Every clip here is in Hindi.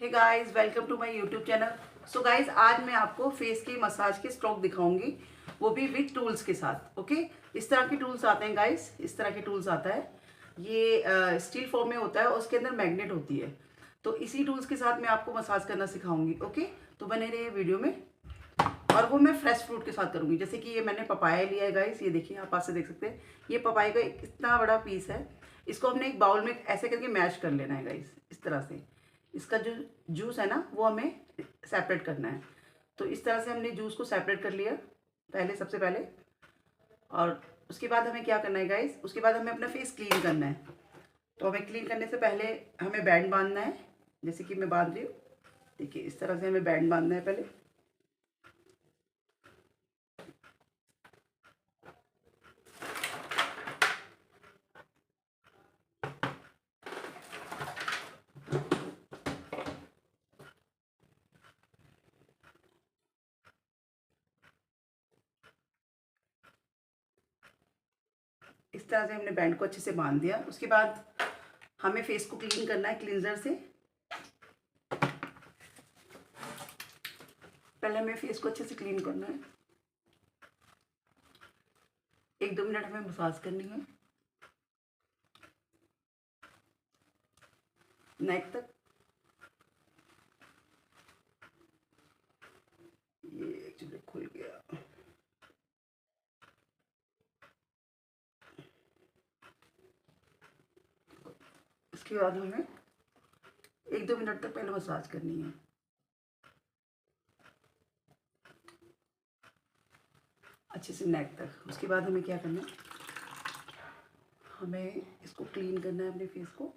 Hey guys, welcome to my YouTube channel. So guys, आज मैं आपको फेस के मसाज के स्ट्रोक दिखाऊंगी, वो भी विथ टूल्स के साथ। ओके, इस तरह के टूल्स आते हैं गाइस, इस तरह के टूल्स आता है। ये स्टील फॉर्म में होता है और उसके अंदर मैग्नेट होती है। तो इसी टूल्स के साथ मैं आपको मसाज करना सिखाऊंगी। ओके, तो बने रहिए वीडियो में। और वो मैं फ्रेश फ्रूट के साथ करूंगी। जैसे कि ये मैंने पपाया लिया है गाइस, ये देखिए, आप पास से देख सकते हैं। ये पपाया का इतना बड़ा पीस है। इसको हमने एक बाउल में ऐसे करके मैश कर लेना है गाइस, इस तरह से। इसका जो जूस है ना, वो हमें सेपरेट करना है। तो इस तरह से हमने जूस को सेपरेट कर लिया पहले, सबसे पहले। और उसके बाद हमें क्या करना है गाइस, उसके बाद हमें अपना फेस क्लीन करना है। तो हमें क्लीन करने से पहले हमें बैंड बांधना है, जैसे कि मैं बांध रही हूँ। देखिए, इस तरह से हमें बैंड बांधना है पहले। इस तरह से हमने बैंड को अच्छे से बांध दिया। उसके बाद हमें फेस को क्लीन करना है क्लींजर से। पहले हमें फेस को अच्छे से क्लीन करना है। 1-2 मिनट हमें मसाज करनी है नेक तक। ये एक्चुअली खुल गया। इसके बाद हमें 1-2 मिनट तक पहले मसाज करनी है, अच्छे से नेक तक। उसके बाद हमें क्या करना है, हमें इसको क्लीन करना है, अपने फेस को।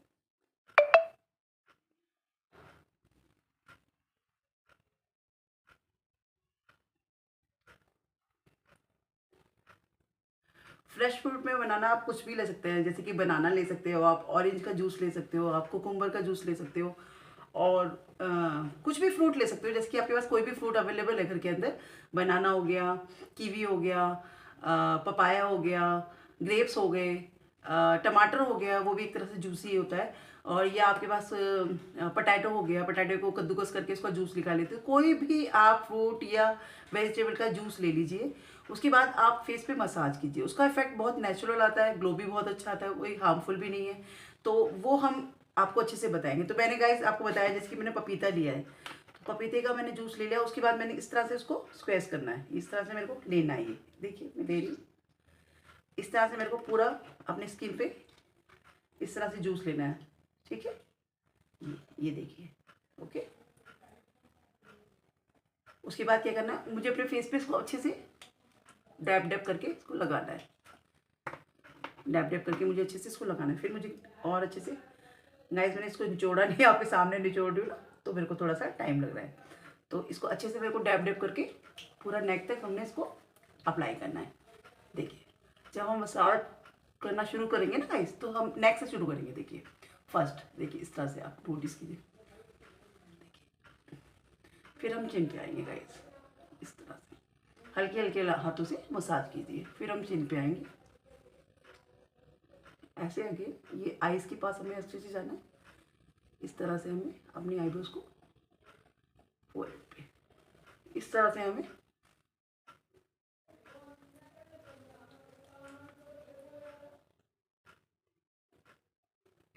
फ्रेश फ्रूट में बनाना आप कुछ भी ले सकते हैं। जैसे कि बनाना ले सकते हो आप, ऑरेंज का जूस ले सकते हो आप, कुकुम्बर का जूस ले सकते हो। और कुछ भी फ्रूट ले सकते हो, जैसे कि आपके पास कोई भी फ्रूट अवेलेबल है घर के अंदर। बनाना हो गया, कीवी हो गया, पपाया हो गया, ग्रेप्स हो गए, टमाटर हो गया, वो भी एक तरह से जूसी होता है। और ये आपके पास पटैटो हो गया, पटैटो को कद्दूकस करके इसका जूस निकाल लेते हो। कोई भी आप फ्रूट या वेजिटेबल का जूस ले लीजिए। उसके बाद आप फेस पे मसाज कीजिए। उसका इफेक्ट बहुत नेचुरल आता है, ग्लो भी बहुत अच्छा आता है, कोई हार्मफुल भी नहीं है। तो वो हम आपको अच्छे से बताएंगे। तो मैंने गाइस आपको बताया, जैसे कि मैंने पपीता लिया है, तो पपीते का मैंने जूस ले लिया। उसके बाद मैंने इस तरह से उसको स्क्वैश करना है, इस तरह से मेरे को लेना है। ये देखिए, मैं ले रही हूँ। इस तरह से मेरे को पूरा अपने स्किन पे इस तरह से जूस लेना है, ठीक है। ये देखिए, ओके। उसके बाद क्या करना है, मुझे अपने फेस पे इसको अच्छे से डैब डैब करके इसको लगाना है। डैब डैब करके मुझे अच्छे से इसको लगाना है। फिर मुझे और अच्छे से, गाइस मैंने इसको निचोड़ा नहीं, आपके सामने निचोड़ रही हूँ ना, तो मेरे को थोड़ा सा टाइम लग रहा है। तो इसको अच्छे से मेरे को डैब डैब करके पूरा नेक तक हमने इसको अप्लाई करना है। देखिए, जब हम मसाज करना शुरू करेंगे ना गाइस, तो हम नेक से शुरू करेंगे। देखिए, फर्स्ट देखिए, इस तरह से आप नोटिस कीजिए। फिर हम चिन पे आएंगे गाइस, इस तरह से हल्के हल्के हाथों से मसाज कीजिए। फिर हम चिन पे आएंगे, ऐसे आगे ये आईज के पास हमें अच्छे से जाना है। इस तरह से हमें अपनी आईब्रोज को फोrehead पे इस तरह से हमें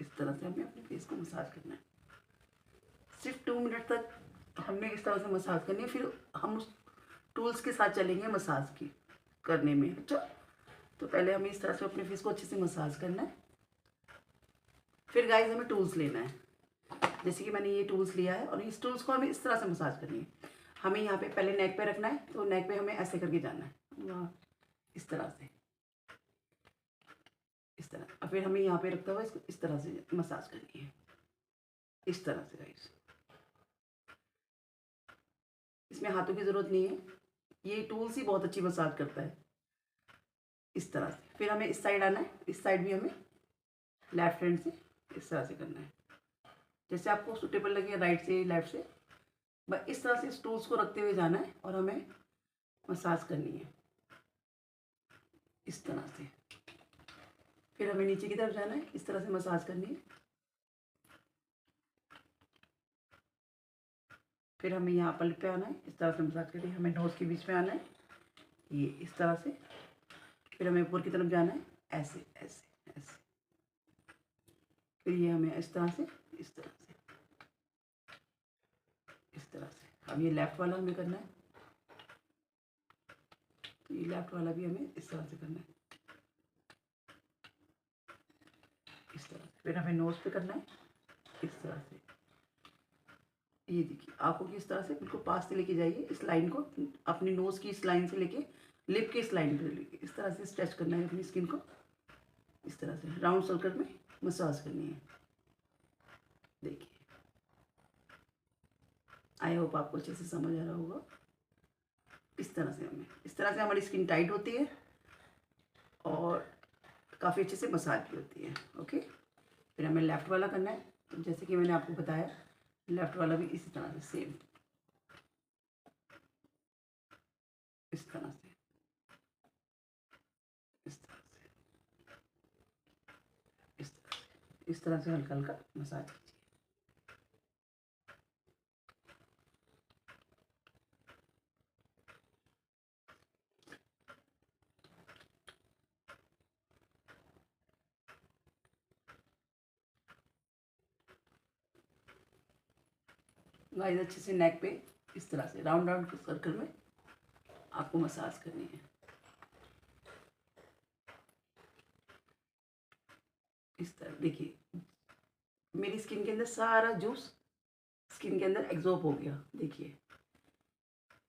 इस तरह से हमें अपने फेस को मसाज करना है। सिर्फ 2 मिनट तक हमने इस तरह से मसाज करनी है। फिर हम उस टूल्स के साथ चलेंगे मसाज की करने में। अच्छा, तो पहले हमें इस तरह से अपने फेस को अच्छे से मसाज करना है। फिर गाइस हमें टूल्स लेना है, जैसे कि मैंने ये टूल्स लिया है, और इस टूल्स को हमें इस तरह से मसाज करनी है। हमें यहाँ पे पहले नेक पे रखना है, तो नेक पे हमें ऐसे करके जाना है, इस तरह से, इस तरह। और फिर हमें यहाँ पे रखता हुआ इसको इस तरह से मसाज करनी है, इस तरह से गाइस। इसमें हाथों की ज़रूरत नहीं है, ये टूल्स ही बहुत अच्छी मसाज करता है, इस तरह से। फिर हमें इस साइड आना है, इस साइड भी हमें लेफ्ट हैंड से इस तरह से करना है, जैसे आपको सुटेबल लगे, राइट से लेफ्ट से। बस इस तरह से इस टूल्स को रखते हुए जाना है और हमें मसाज करनी है, इस तरह से। फिर हमें नीचे की तरफ जाना है, इस तरह से मसाज करनी है। फिर हमें यहाँ पर लिप पे आना है, इस तरह से मसाज करिए। हमें नोज़ के बीच में आना है, ये इस तरह से। फिर हमें ऊपर की तरफ जाना है, ऐसे ऐसे ऐसे। फिर ये हमें इस तरह से, इस तरह से, इस तरह से। अब ये लेफ़्ट वाला हमें करना है, तो ये लेफ़्ट वाला भी हमें इस तरह से करना है, इस तरह से। फिर हमें नोज़ पे करना है, इस तरह से। ये देखिए, आँखों की इस तरह से बिल्कुल पास से लेके जाइए, इस लाइन को अपनी नोज़ की इस लाइन से लेके लिप की इस लाइन पे लेके इस तरह से स्ट्रेच करना है अपनी स्किन को। इस तरह से राउंड सर्कल में मसाज करनी है। देखिए, आई होप आपको अच्छे से समझ आ रहा होगा। इस तरह से हमारी स्किन टाइट होती है और काफ़ी अच्छे से मसाज भी होती है। ओके, फिर हमें लेफ़्ट वाला करना है, तो जैसे कि मैंने आपको बताया, लेफ़्ट वाला भी इसी तरह से सेम, इस तरह से, इस तरह से, इस तरह से हल्का हल्का मसाज कीजिए। गाइस, अच्छे से नेक पे इस तरह से राउंड राउंड सर्कल में आपको मसाज करनी है। इस तरह देखिए, मेरी स्किन के अंदर सारा जूस स्किन के अंदर एब्जॉर्ब हो गया। देखिए,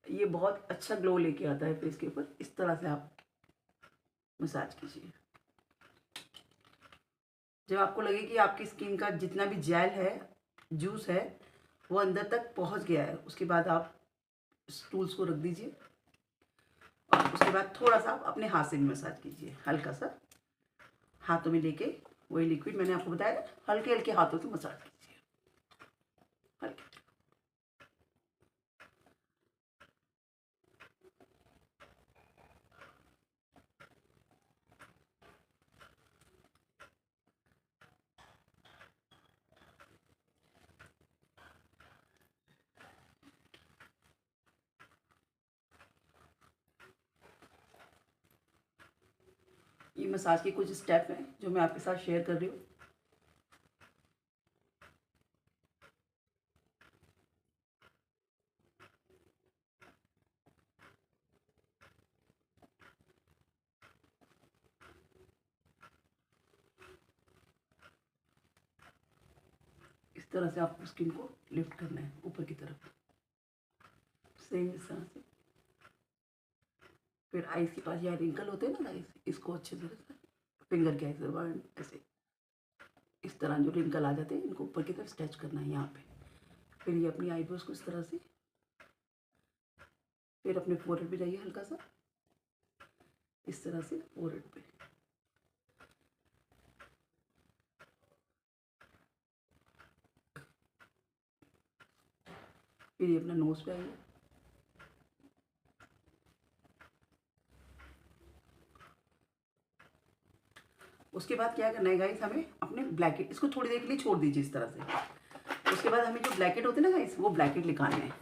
ये बहुत अच्छा ग्लो लेके आता है फेस के ऊपर। इस तरह से आप मसाज कीजिए। जब आपको लगे कि आपकी स्किन का जितना भी जेल है, जूस है, वो अंदर तक पहुंच गया है, उसके बाद आप इस टूल्स को रख दीजिए और उसके बाद थोड़ा सा आप अपने हाथ से भी मसाज कीजिए। हल्का सा हाथों में लेके, वही लिक्विड मैंने आपको बताया ना, हल्के हल्के हाथों से मसाज कीजिए, हल्के। ये मसाज के कुछ स्टेप हैं जो मैं आपके साथ शेयर कर रही हूँ। इस तरह से आपको स्किन को लिफ्ट करना है ऊपर की तरफ, सेम इस तरह से। फिर आईज के पास यहाँ रिंकल होते हैं ना गाइस, इसको अच्छे से फिंगर के ऐसे इस तरह जो रिंकल आ जाते हैं, इनको ऊपर की तरफ स्ट्रेच करना है यहाँ पे। फिर ये अपनी आईब्रोज को इस तरह से, फिर अपने फोरहेड पे जाइए हल्का सा, इस तरह से फोरहेड पे। फिर ये अपना नोज पे आइए, उसके बाद क्या करना है गाइस, हमें अपने ब्लैकेट इसको थोड़ी देर के लिए छोड़ दीजिए इस तरह से। उसके बाद हमें जो ब्लैकेट होते हैं ना गाइस, वो ब्लैकेट निकालने हैं।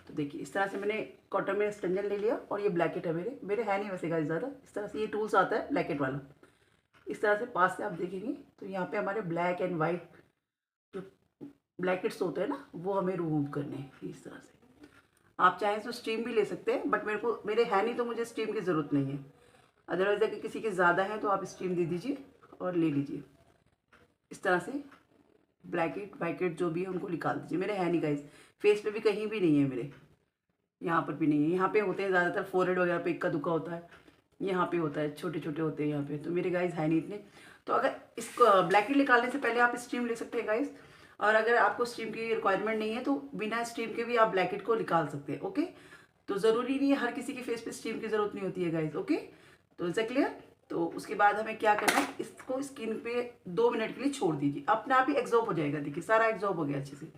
तो देखिए, इस तरह से मैंने कॉटन में स्टंजन ले लिया और ये ब्लैकेट है, मेरे है नहीं वैसे गाइस ज़्यादा। इस तरह से ये टूल्स आता है ब्लैकेट वाला, इस तरह से पास से आप देखेंगे तो यहाँ पे हमारे ब्लैक एंड वाइट जो ब्लैकेट्स होते हैं ना, वो हमें रिमूव करने हैं इस तरह से। आप चाहें तो स्टीम भी ले सकते हैं, बट मेरे है नहीं तो मुझे स्टीम की ज़रूरत नहीं है। अदरवाइज अगर किसी के ज़्यादा है तो आप स्टीम दे दीजिए और ले लीजिए। इस तरह से ब्लैकेट वाइकेट जो भी है उनको निकाल दीजिए। मेरे है नहीं गाइस, फेस पे भी कहीं भी नहीं है मेरे, यहाँ पर भी नहीं है। यहाँ पे होते हैं ज़्यादातर फोरहेड वगैरह पे इक्का दुक्का होता है, यहाँ पे होता है, छोटे छोटे होते हैं यहाँ पे। तो मेरे गाइस है नहीं इतने। तो अगर इसको ब्लैकेट निकालने से पहले आप स्टीम ले सकते हैं गाइस, और अगर आपको स्टीम की रिक्वायरमेंट नहीं है तो बिना स्टीम के भी आप ब्लैकेट को निकाल सकते हैं। ओके, तो ज़रूरी नहीं है, हर किसी के फेस पे स्टीम की ज़रूरत नहीं होती है गाइस। ओके, तो इज क्लियर। तो उसके बाद हमें क्या करना है, इसको स्किन पे 2 मिनट के लिए छोड़ दीजिए, अपने आप ही एग्जॉर्ब हो जाएगा। देखिए, सारा एग्जॉर्ब हो गया अच्छे से।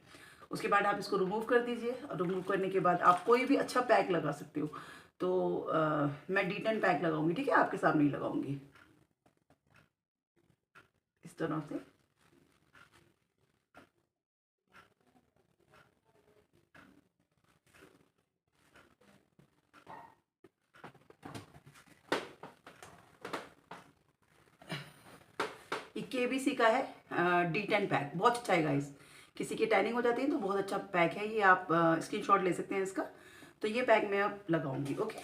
उसके बाद आप इसको रिमूव कर दीजिए, और रिमूव करने के बाद आप कोई भी अच्छा पैक लगा सकते हो। तो मैं D10 पैक लगाऊंगी, ठीक है, आपके सामने ही लगाऊंगी इस तरह से। KBC का है D10 पैक, बहुत अच्छा है गाइस। किसी की टैनिंग हो जाती है तो बहुत अच्छा पैक है ये, आप स्क्रीनशॉट ले सकते हैं इसका। तो ये पैक मैं अब लगाऊंगी। ओके,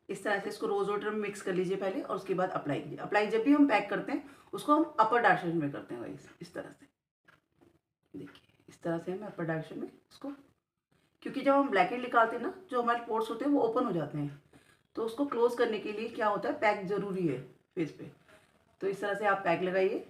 इस तरह से इसको रोज वाटर में मिक्स कर लीजिए पहले, और उसके बाद अप्लाई कीजिए। अप्लाई जब भी हम पैक करते हैं उसको हम अपर डायरेक्शन में करते हैं गाइस, इस तरह से। देखिए इस तरह से हम अपर डायरेक्शन में इसको, क्योंकि जब हम ब्लैकेट निकालते हैं ना, जो हमारे पोर्स होते हैं वो ओपन हो जाते हैं, तो उसको क्लोज करने के लिए क्या होता है, पैक ज़रूरी है फेस पे। तो इस तरह से आप पैक लगाइए।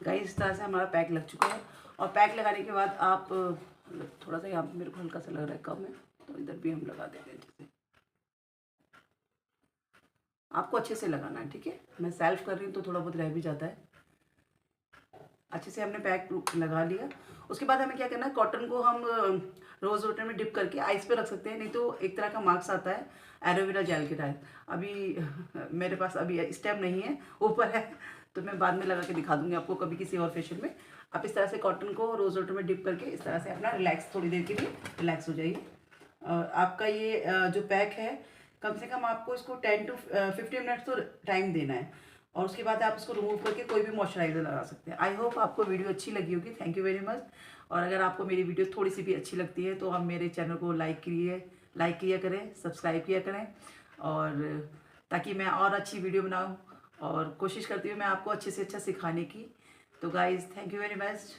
गाइस इस तरह से हमारा पैक लग चुका है। और पैक लगाने के बाद आप थोड़ा सा, यहाँ पे मेरे को हल्का सा लग रहा है कम है, तो इधर भी हम लगा देते हैं जैसे। आपको अच्छे से लगाना है, ठीक है। मैं सेल्फ कर रही हूँ तो थोड़ा बहुत रह भी जाता है। अच्छे से हमने पैक लगा लिया। उसके बाद हमें क्या करना है, कॉटन को हम रोज़ वाटर में डिप करके आइस पे रख सकते हैं, नहीं तो एक तरह का मार्क्स आता है एलोवेरा जेल के टाइप। अभी मेरे पास अभी इस टाइम नहीं है, ऊपर है, तो मैं बाद में लगा के दिखा दूंगी आपको कभी किसी और फेशियल में। आप इस तरह से कॉटन को रोज़ वाटर में डिप करके इस तरह से अपना रिलैक्स, थोड़ी देर के लिए रिलैक्स हो जाइए। और आपका ये जो पैक है, कम से कम आपको इसको 10 to 15 मिनट्स तो टाइम देना है, और उसके बाद आप इसको रिमूव करके कोई भी मॉइस्चराइजर लगा सकते हैं। आई होप आपको वीडियो अच्छी लगी होगी। Thank you very much. और अगर आपको मेरी वीडियो थोड़ी सी भी अच्छी लगती है तो आप मेरे चैनल को लाइक किया करें, सब्सक्राइब किया करें, और ताकि मैं और अच्छी वीडियो बनाऊँ, और कोशिश करती हूँ मैं आपको अच्छे से अच्छा सिखाने की। तो guys thank you very much.